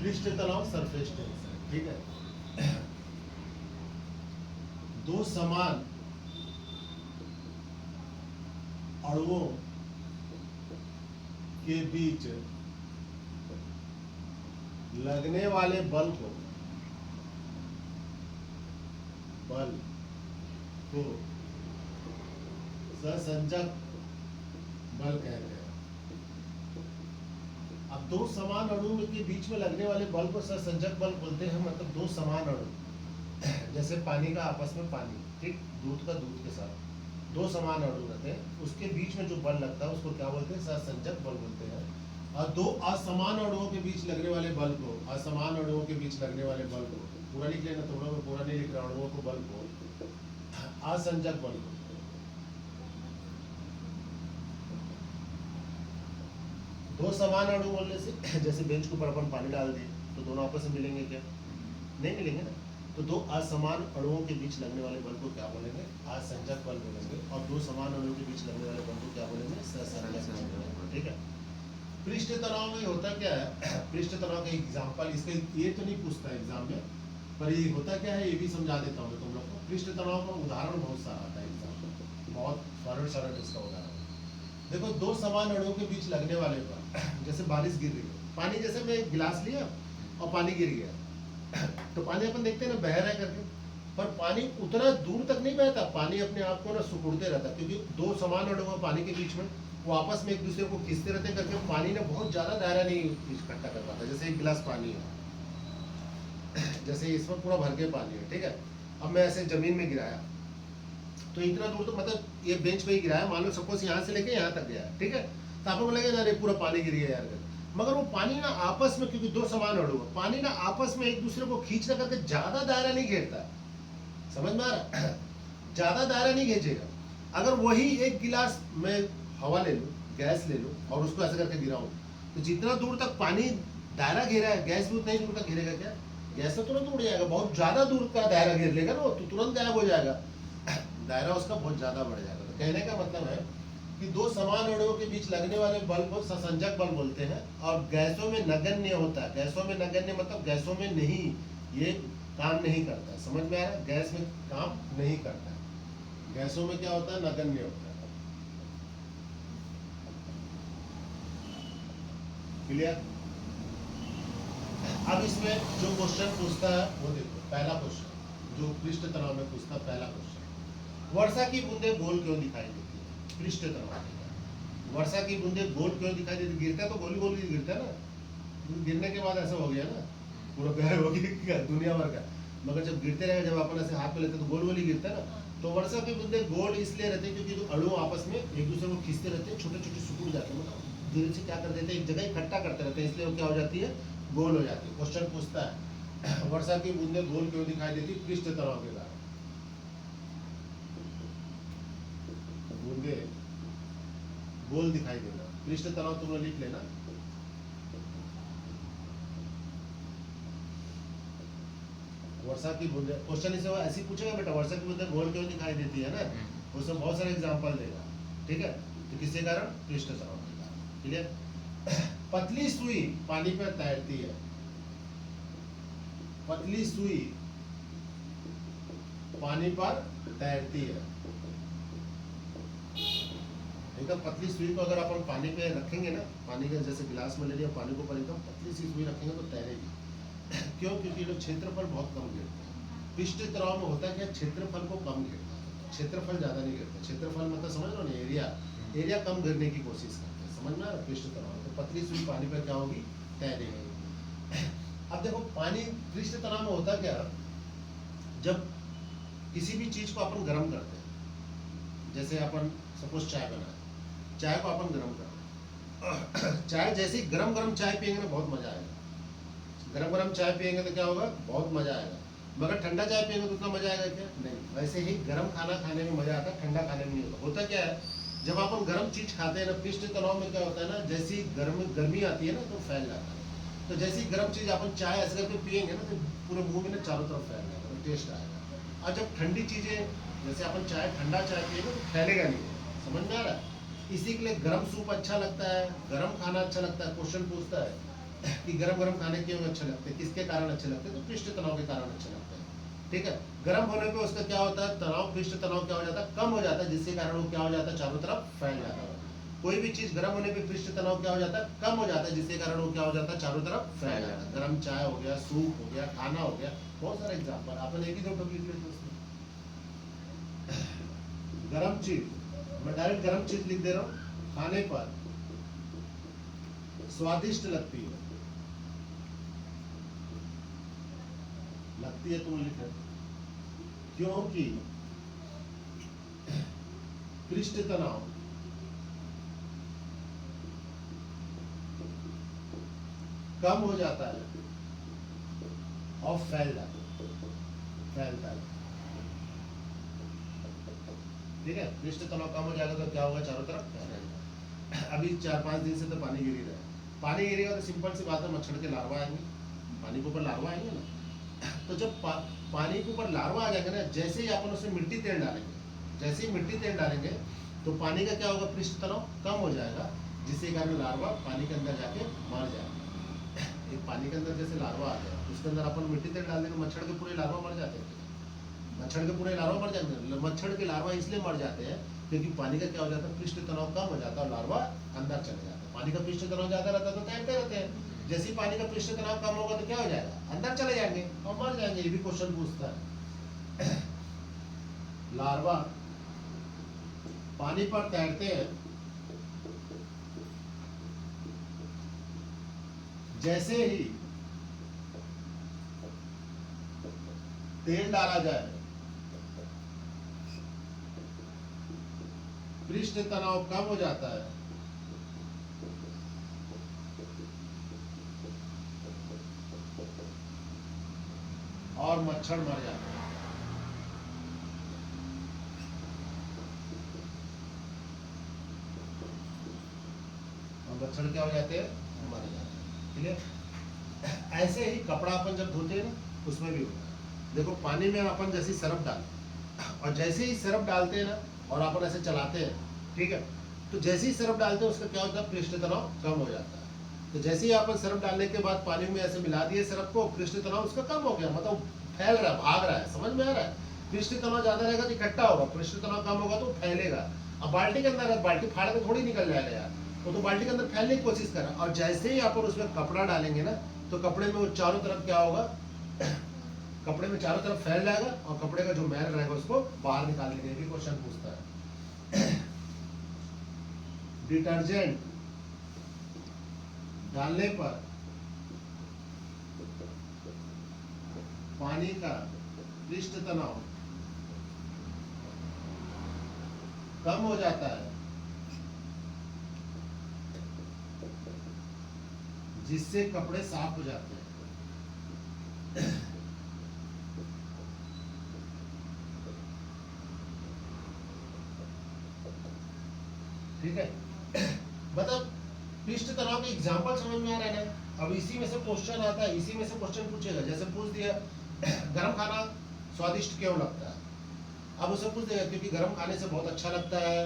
पृष्ठ तनाव surface tension, ठीक है। दो समान अणुओं के बीच लगने वाले बल को सहसंजक बल कहते हैं। अब दो समान अणु के बीच में लगने वाले बल को सहसंजक बल बोलते हैं। मतलब दो समान अणु, जैसे पानी का आपस में पानी, ठीक, दूध का दूध के साथ, दो समान अणु रहते हैं, उसके बीच में जो बल लगता है उसको क्या बोलते हैं? सहसंजक बल बोलते हैं। और दो असमान अणुओं के बीच लगने वाले बल को, असमान अणुओं के बीच लगने वाले बल को, पूरा लिख लेना, थोड़ा पूरा नहीं लिख रहा, अणुओं को, बल को असंजक बल को। दो समान अणु बोलने से जैसे बेंच के ऊपर अपन पानी डाल दें तो दोनों आपस में मिलेंगे क्या? नहीं मिलेंगे ना। तो दो असमान अणुओं के बीच लगने वाले बल को क्या बोलेंगे? असंजक बल बोलेंगे। और दो समान अणुओं के बीच लगने वाले बल को क्या बोलेंगे? सहसंजक बल बोलेंगे, ठीक है। पृष्ठ तनाव में होता क्या है? पृष्ठ तनाव का एग्जाम्पल, इसका ये तो नहीं पूछता एग्जाम में, पर ये होता क्या है ये भी समझा देता हूँ तुम लोग को। पृष्ठ तनाव का उदाहरण बहुत सारा आता है एग्जाम में, बहुत सरल इसका उदाहरण। देखो, दो समान अणुओं के बीच लगने वाले बल, जैसे बारिश गिर रही है, पानी, जैसे मैं एक गिलास लिया और पानी गिर गया, तो पानी अपन देखते हैं ना बह रहा है करके, पर पानी उतना दूर तक नहीं बहता, पानी अपने आप को ना सुकुड़ते रहता, क्योंकि दो समान अणु पानी के बीच में वो आपस में एक दूसरे को खींचते रहते हैं करके पानी ने बहुत ज्यादा दायरा नहीं इकट्ठा कर पाता। जैसे एक गिलास पानी है, जैसे इसमें पूरा भर के पानी है, ठीक है। अब मैं ऐसे जमीन में गिराया तो इतना दूर, तो मतलब ये बेंच पे ही गिराया, मान लो सपोज यहाँ से लेके यहाँ तक गया, ठीक है। तो आपको बोलेगा अरे पूरा पानी गिर गया यार, मगर वो पानी ना आपस में, क्योंकि दो समान अणु है, पानी ना आपस में एक दूसरे को खींचना करके ज्यादा दायरा नहीं घेरता, समझ में आ रहा? ज्यादा दायरा नहीं खींचेगा। अगर वही एक गिलास में हवा ले लूं, गैस ले लूं और उसको ऐसे करके गिराऊं, तो जितना दूर तक पानी दायरा घेरा है, गैस भी उतना ही दूर तक घेरेगा क्या? गैस तो तुरंत उड़ जाएगा, बहुत ज्यादा दूर का दायरा घेर लेगा ना, तो तुरंत गायब हो जाएगा, दायरा उसका बहुत ज्यादा बढ़ जाएगा। तो कहने का मतलब है कि दो समान अणुओं के बीच लगने वाले बल को सहसंजक बल बोलते हैं। और गैसों में नगण्य होता है। गैसों में नगण्य मतलब गैसों में नहीं, ये काम नहीं करता, समझ में आ रहा है? गैस में काम नहीं करता है, गैसों में क्या होता है? नगण्य होता है। क्लियर? अब इसमें जो क्वेश्चन पूछता है वो देखो, पहला क्वेश्चन जो पृष्ठ तनाव में पूछता है, पहला क्वेश्चन, वर्षा की बूंदें गोल क्यों दिखाई देती है? पृष्ठ तनाव, वर्षा की बूंदें गोल क्यों दिखाई देती? गिरता है तो गोली गोली गिरता है ना, गिरने के बाद ऐसा हो गया ना, पूरा गायब हो गया दुनिया भर का, मगर जब गिरते रहेगा, जब अपन ऐसे हाथ में लेते तो गोल गोली गिरता है ना। तो वर्षा की बूंदें गोल इसलिए रहती है क्योंकि जो अणु आपस में एक दूसरे को खींचते रहते हैं, छोटे छोटे सिकुड़ जाते हैं, मतलब धीरे से क्या कर देते हैं, एक जगह इकट्ठा करते रहते हैं, इसलिए वो क्या हो जाती है? गोल हो जाती है। क्वेश्चन पूछता है वर्षा की बूंदें गोल क्यों दिखाई देती? पृष्ठ तनाव के कारण। बूंदें गोल दिखाई देना, पृष्ठ तनाव तुम लोग लिख लेना। वर्षा की बूंदें, क्वेश्चन इसे ऐसे ही पूछेगा बेटा, वर्षा की बूंदें गोल क्यों दिखाई देती है ना, उसमें बहुत सारे एग्जांपल देगा, ठीक है। तो किसके कारण? पृष्ठ तनाव के कारण। क्लियर? पतली सुई पानी पर तैरती है, पतली सुई पानी पर तैरती है। एकदम पतली सुई को अगर अपन पानी पे रखेंगे ना, पानी के जैसे गिलास में ले लिया, पानी को ऊपर एकदम पतली सी सुई रखेंगे तो तैरेगी। क्यों? क्योंकि ये लोग क्षेत्रफल बहुत कम घेरते हैं। पृष्ठ तनाव में होता है क्या? क्षेत्रफल को कम घेरता है, क्षेत्रफल ज्यादा नहीं घेरता। क्षेत्रफल मतलब समझ लो ना, एरिया कम घेरने की कोशिश करते हैं, समझ में आ रहा है? पृष्ठ तनाव तो पतली सुई पानी पर क्या होगी? तैरेगी। अब देखो, पानी पृष्ठ तनाव में होता क्या, जब किसी भी चीज को अपन गर्म करते हैं, जैसे अपन सपोज चाय बनाए, चाय को अपन गर्म करते हैं, चाय जैसे ही गरम गरम चाय पियेंगे ना, बहुत मजा आएगा। गरम गरम चाय पियेंगे तो क्या होगा? बहुत मजा आएगा। मगर ठंडा चाय पियेंगे तो उतना मजा आएगा क्या? नहीं। वैसे ही गरम खाना खाने में मजा आता है, ठंडा खाने में नहीं होता। होता क्या है, जब अपन गर्म चीज खाते हैं ना, पृष्ठ तनाव में क्या होता है ना, जैसी गर्मी आती है ना तो फैल जाता है। तो जैसी गर्म चीज अपन चाय ऐसे करके पियेंगे ना, तो पूरे मुंह में ना चारों तरफ फैल जाएगा, तो टेस्ट आएगा। और जब ठंडी चीजें, जैसे अपन चाय, ठंडा चाय पियेंगे तो फैलेगा नहीं, समझ में आ रहा है? इसी के लिए गर्म सूप अच्छा लगता है, गर्म खाना अच्छा लगता है। क्वेश्चन पूछता है कि गरम गरम खाने क्यों अच्छे लगते हैं, किसके कारण अच्छे लगते हैं, तो पृष्ठ तनाव के कारण अच्छे लगते हैं। ठीक है, गर्म होने पे उसका क्या होता है, तनाव, पृष्ठ तनाव क्या हो जाता है, कम हो जाता है, जिसके कारण वो क्या हो जाता है, चारों तरफ फैल जाता है। कोई भी चीज गर्म होने पे पृष्ठ तनाव क्या हो जाता है, कम हो जाता है, जिसके कारण वो क्या हो जाता है, चारों तरफ फैल जाता है। गर्म चाय हो गया, सूप हो गया, खाना हो गया, बहुत सारे एग्जाम्पल, अपन एक ही दो टॉपिक लिख लेते उसमें। गर्म चीज, मैं डायरेक्ट गर्म चीज लिख दे रहा हूँ, खाने पर स्वादिष्ट लगती है, लगती है तुम लिख रहे, क्योंकि पृष्ठ तनाव कम हो जाता है और फैलता है। ठीक है, पृष्ठ तनाव कम हो जाएगा तो क्या होगा, चारों तरफ फैलेगा। अभी 4-5 दिन से तो पानी गिर ही रहा है, पानी गिरेगा तो सिंपल सी बात है, मच्छर के लार्वा आएंगे, पानी के ऊपर लार्वा आएंगे ना। तो जब पानी के ऊपर लार्वा आ जाएगा ना, जैसे ही अपन उसमें मिट्टी तेल डालेंगे, जैसे ही मिट्टी तेल डालेंगे तो पानी का क्या होगा, पृष्ठ तनाव कम हो जाएगा, जिसके कारण लार्वा पानी के अंदर जाके मर जाएगा। एक पानी के अंदर जैसे लार्वा आ गया, उसके अंदर अपन मिट्टी तेल डाल देंगे, मच्छर के पूरे लार्वा मर जाते हैं, मच्छर के पूरे लार्वा मर जाते हैं। मच्छर के लार्वा इसलिए मर जाते हैं क्योंकि पानी का क्या हो जाता है, पृष्ठ तनाव कम हो जाता है और लार्वा अंदर चले जाते हैं। पानी का पृष्ठ तनाव ज्यादा रहता है तो तैरते रहते हैं, जैसे ही पानी का पृष्ठ तनाव कम होगा तो क्या हो जाएगा, अंदर चले जाएंगे और मर जाएंगे। ये भी क्वेश्चन पूछता है। लार्वा पानी पर तैरते हैं, जैसे ही तेल डाला जाए पृष्ठ तनाव कम हो जाता है और मच्छर मर जाते हैं। और मच्छर क्या हो जाते हैं, मर जाते हैं। क्लियर। ऐसे ही कपड़ा अपन जब धोते हैं ना, उसमें भी होता है। देखो पानी में अपन जैसे सरफ डाल, और जैसे ही सरफ डालते हैं ना और अपन ऐसे चलाते हैं, ठीक है, तो जैसे ही सरफ डालते हैं उसका क्या होता है, पृष्ठ तनाव कम हो जाता है। तो जैसे ही अपन सरफ डालने के बाद पानी में ऐसे मिला दिए सरफ को, पृष्ठ तनाव उसका कम हो गया, मतलब फैल रहा है, भाग रहा है, समझ में आ रहा है। पृष्ठ तनाव ज्यादा रहेगा तो इकट्ठा होगा, पृष्ठ तनाव कम होगा तो फैलेगा। अब बाल्टी के अंदर, बाल्टी फाड़ के थोड़ी निकल जाएगा यार, वो तो बाल्टी के अंदर फैलने की कोशिश कर रहा है। और जैसे ही अपन उसमें कपड़ा डालेंगे ना, तो कपड़े में वो चारों तरफ क्या होगा, कपड़े में चारों तरफ फैल जाएगा और कपड़े का जो मैल रहेगा उसको बाहर निकाल लेंगे। ये भी क्वेश्चन पूछता है। डिटर्जेंट डालने पर पानी का पृष्ठ तनाव कम हो जाता है, जिससे कपड़े साफ हो जाते हैं। ठीक है, मतलब पृष्ठ तनाव के एग्जांपल समझ में आ रहा है ना। अब इसी में से क्वेश्चन आता है, इसी में से क्वेश्चन पूछेगा। जैसे पूछ दिया गरम खाना स्वादिष्ट क्यों लगता है, अब उसे पूछ देगा क्योंकि गरम खाने से बहुत अच्छा लगता है,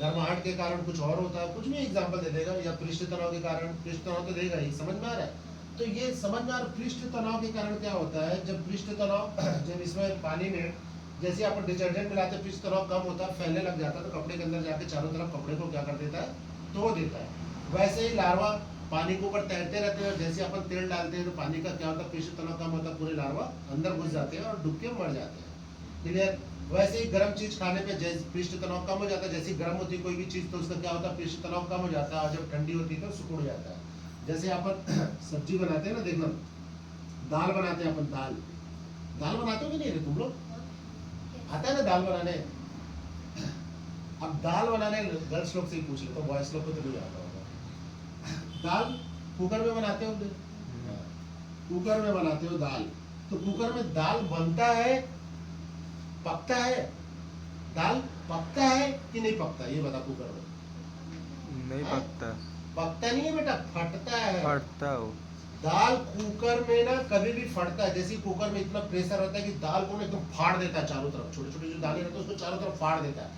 गर्माहट के कारण कुछ और होता है, कुछ भी एग्जांपल दे देगा, या पृष्ठ तनाव के कारण, पृष्ठ तनाव तो देगा ही। समझ में आ रहा है। तो ये समझ में आ रहा है पृष्ठ तनाव के कारण क्या होता है। जब पृष्ठ तनाव जब इसमें पानी में जैसे अपन डिटर्जेंट मिलाते हैं, पृष्ठ तनाव कम होता है, फैलने लग जाता है, तो कपड़े के अंदर जाके चारों तरफ कपड़े को क्या कर देता है, धो देता है। वैसे ही लार्वा पानी के ऊपर तैरते रहते हैं, और जैसे अपन तेल डालते हैं तो पानी का क्या होता है, पृष्ठ तनाव कम होता है, पूरे लार्वा अंदर घुस जाते हैं और डूब के मर जाते हैं। क्लियर। वैसे ही गर्म चीज खाने पे जैसे पृष्ठ तनाव कम हो जाता है, जैसे गर्म होती है कोई भी चीज तो उसका क्या होता है, पृष्ठ तनाव कम हो जाता है, और जब ठंडी होती है तो सिकुड़ जाता है। जैसे अपन सब्जी बनाते हैं ना, देखना, दाल बनाते हैं अपन, दाल बनाते हो कि नहीं रे तुम लोग, आता है ना दाल बनाने। अब दाल बनाने गर्ल्स लोग से ही पूछ लेते हो, बॉयज लोग को तो नहीं आता होगा। दाल कुकर में बनाते हो, कुकर में बनाते हो दाल, तो कुकर में दाल बनता है, पकता है, दाल पकता है कि नहीं पकता, ये बता। कुकर में नहीं पकता, पकता नहीं है बेटा, फटता है, फटता हो। दाल कुकर में ना कभी भी फटता है। जैसे कुकर में इतना प्रेशर होता है कि दाल को ना एकदम फाड़ देता है चारों तरफ, छोटे छोटे जो दालें रहते हैं उसको चारों तरफ फाड़ देता है।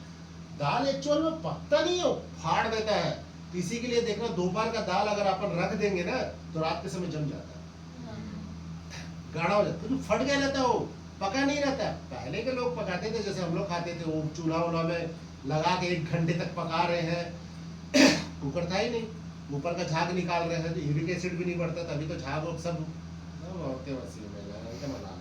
दाल एक्चुअल में पकता नहीं है, फाड़ देता है। इसी के लिए देखना, दोपहर का दाल अगर अपन रख देंगे ना तो रात के समय जम जाता है, गाढ़ा हो जाता है, क्योंकि फट गया रहता है, वो पका नहीं रहता है। पहले के लोग पकाते थे, जैसे हम लोग खाते थे, वो चूल्हा वूल्हा में लगा के 1 घंटे तक पका रहे हैं, कुकर था ही नहीं, ऊपर का झाग निकाल रहे हैं, तो यूरिक एसिड भी नहीं बढ़ता था। अभी तो झाग और सब औरतें वैसी मना,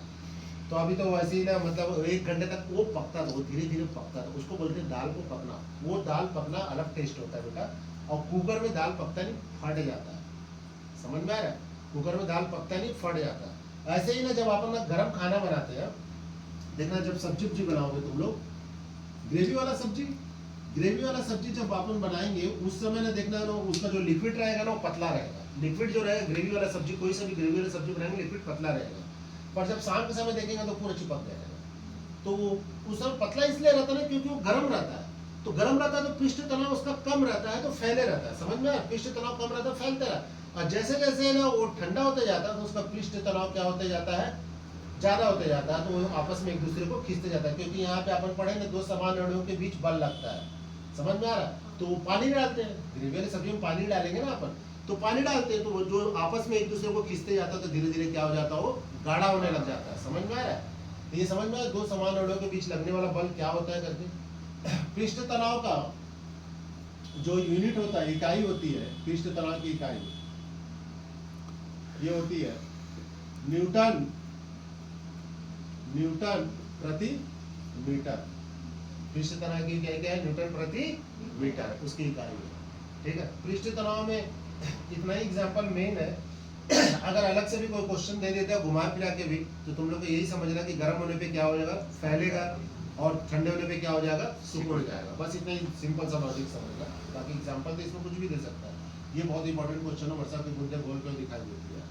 तो अभी तो वैसे ही ना, मतलब 1 घंटे तक वो पकता था, वो धीरे धीरे पकता था, उसको बोलते हैं दाल को पकना। वो दाल पकना अलग टेस्ट होता है बेटा, और कुकर में दाल पकता नहीं, फट जाता है, समझ में आ रहा है? कुकर में दाल पकता नहीं, फट जाता है। ऐसे ही ना जब आप अपना गर्म खाना बनाते हैं, देखना जब सब्जी बनाओगे तुम लोग, ग्रेवी वाला सब्जी जब आप बनाएंगे उस समय ना देखना ना, उसका जो लिक्विड रहेगा ना वो पतला रहेगा। लिक्विड जो रहेगा ग्रेवी वाला सब्जी, कोई सा भी ग्रेवी वाला सब्जी बनाएंगे लिक्विड पतला रहेगा, पर जब शाम के समय देखेंगे तो पूरा चिपक जाएगा। तो उस समय पतला इसलिए रहता है क्योंकि वो गर्म रहता है, तो गर्म रहता है तो पृष्ठ तनाव उसका कम रहता है, तो फैले रहता है, समझ में आया? पृष्ठ तनाव कम रहता है, फैलते रहता है। और जैसे जैसे ना वो ठंडा होते जाता है तो उसका पृष्ठ तनाव क्या होते जाता है, ज्यादा होते जाता है, तो वो आपस में एक दूसरे को खींचते जाता है। क्योंकि यहाँ पे अपन पढ़े ना, 2 समान अणुओं के बीच बल लगता है, समझ में आ रहा है? तो पानी डालते हैं, ग्रेवी वाली सब्जी में पानी डालेंगे ना अपन, तो पानी डालते हैं, तो वो जो आपस में एक दूसरे को खींचते जाता है, तो धीरे धीरे क्या हो जाता है, वो गाढ़ा होने लग जाता है, समझ में आ रहा है? तो ये समझ में आया 2 समान अणुओं के बीच लगने वाला बल क्या होता है करके। पृष्ठ तनाव का जो यूनिट होता है, इकाई होती है, पृष्ठ तनाव की इकाई ये होती है न्यूटन प्रति मीटर। पृष्ठ तनाव की इकाई क्या है? न्यूटन प्रति मीटर उसकी इकाई है, ठीक है। पृष्ठ तनाव में इतना ही एग्जांपल मेन है। अगर अलग से भी कोई क्वेश्चन दे देता है घुमा फिरा के भी, तो तुम लोग को यही समझना कि गर्म होने पे क्या हो जाएगा, फैलेगा, और ठंडे होने पे क्या हो जाएगा, सिकुड़ जाएगा। बस इतना ही सिंपल सा लॉजिक समझना। बाकी एग्जांपल तो इसमें कुछ भी दे सकता है। ये बहुत इंपॉर्टेंट क्वेश्चन है, वर्षा के बुंदे गोल पे दिखाई देती है।